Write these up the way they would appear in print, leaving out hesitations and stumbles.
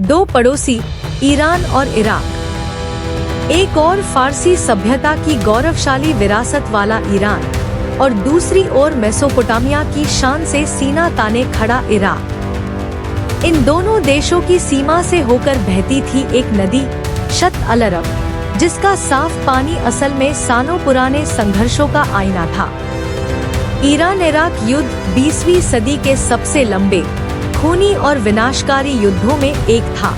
दो पड़ोसी ईरान और इराक, एक और फारसी सभ्यता की गौरवशाली विरासत वाला ईरान और दूसरी ओर मेसोपोटामिया की शान से सीना ताने खड़ा इराक। इन दोनों देशों की सीमा से होकर बहती थी एक नदी शत अल अरब, जिसका साफ पानी असल में सालों पुराने संघर्षों का आईना था। ईरान इराक युद्ध 20वीं सदी के सबसे लंबे, खूनी और विनाशकारी युद्धों में एक था।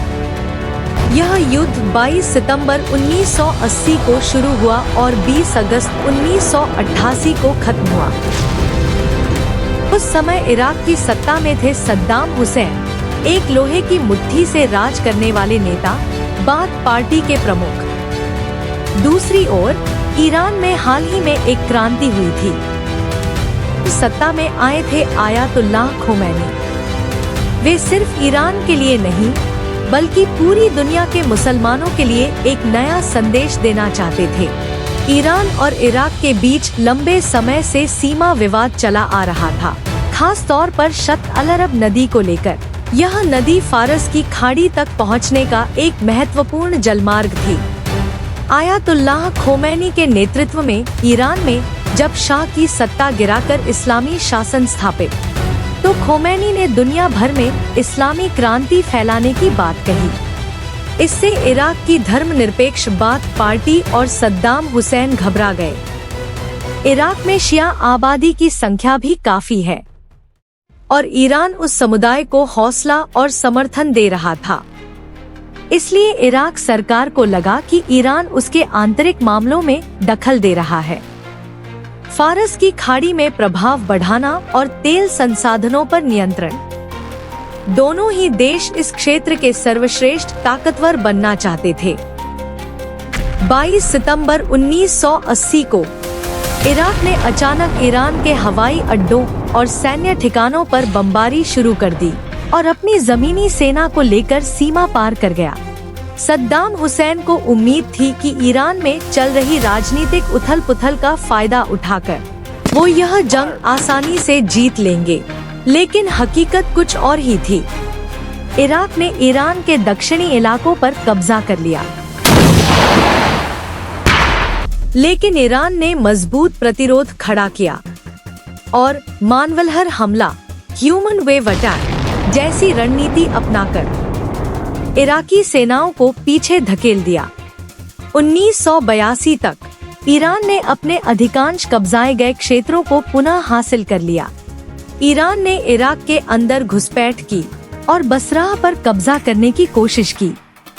यह युद्ध 22 सितंबर 1980 को शुरू हुआ और 20 अगस्त 1988 को खत्म हुआ। उस समय इराक की सत्ता में थे सद्दाम हुसैन, एक लोहे की मुट्ठी से राज करने वाले नेता, बाथ पार्टी के प्रमुख। दूसरी ओर ईरान में हाल ही में एक क्रांति हुई थी। सत्ता में आए थे आयतुल्लाह खोमैनी। वे सिर्फ ईरान के लिए नहीं बल्कि पूरी दुनिया के मुसलमानों के लिए एक नया संदेश देना चाहते थे। ईरान और इराक के बीच लंबे समय से सीमा विवाद चला आ रहा था, खास तौर पर शत अल अरब नदी को लेकर। यह नदी फारस की खाड़ी तक पहुंचने का एक महत्वपूर्ण जलमार्ग थी। आयतुल्लाह खोमैनी के नेतृत्व में ईरान में जब शाह की सत्ता गिराकर इस्लामी शासन स्थापित, तो खोमैनी ने दुनिया भर में इस्लामी क्रांति फैलाने की बात कही। इससे इराक की धर्मनिरपेक्ष बाथ पार्टी और सद्दाम हुसैन घबरा गए। इराक में शिया आबादी की संख्या भी काफी है और ईरान उस समुदाय को हौसला और समर्थन दे रहा था। इसलिए इराक सरकार को लगा कि ईरान उसके आंतरिक मामलों में दखल दे रहा है। फारस की खाड़ी में प्रभाव बढ़ाना और तेल संसाधनों पर नियंत्रण, दोनों ही देश इस क्षेत्र के सर्वश्रेष्ठ ताकतवर बनना चाहते थे। 22 सितंबर 1980 को इराक ने अचानक ईरान के हवाई अड्डों और सैन्य ठिकानों पर बमबारी शुरू कर दी और अपनी जमीनी सेना को लेकर सीमा पार कर गया। सद्दाम हुसैन को उम्मीद थी कि ईरान में चल रही राजनीतिक उथल-पुथल का फायदा उठाकर वो यह जंग आसानी से जीत लेंगे, लेकिन हकीकत कुछ और ही थी। इराक ने ईरान के दक्षिणी इलाकों पर कब्जा कर लिया, लेकिन ईरान ने मजबूत प्रतिरोध खड़ा किया और मानवलहर हमला, ह्यूमन वेव अटैक जैसी रणनीति अपनाकर इराकी सेनाओं को पीछे धकेल दिया। 1982 तक ईरान ने अपने अधिकांश कब्जाए गए क्षेत्रों को पुनः हासिल कर लिया। ईरान ने इराक के अंदर घुसपैठ की और बसरा पर कब्जा करने की कोशिश की,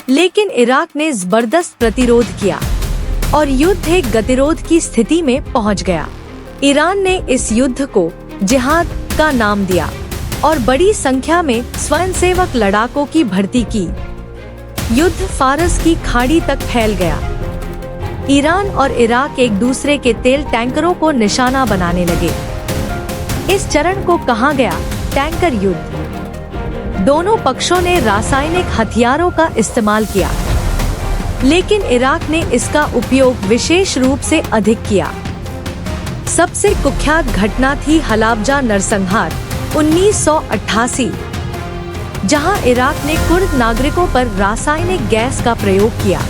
लेकिन इराक ने जबरदस्त प्रतिरोध किया और युद्ध एक गतिरोध की स्थिति में पहुंच गया। ईरान ने इस युद्ध को जिहाद का नाम दिया और बड़ी संख्या में स्वयंसेवक लड़ाकों की भर्ती की। युद्ध फारस की खाड़ी तक फैल गया। ईरान और इराक एक दूसरे के तेल टैंकरों को निशाना बनाने लगे। इस चरण को कहा गया टैंकर युद्ध। दोनों पक्षों ने रासायनिक हथियारों का इस्तेमाल किया, लेकिन इराक ने इसका उपयोग विशेष रूप से अधिक किया। सबसे कुख्यात घटना थी हलाबजा नरसंहार 1988, जहां इराक ने कुर्द नागरिकों पर रासायनिक गैस का प्रयोग किया।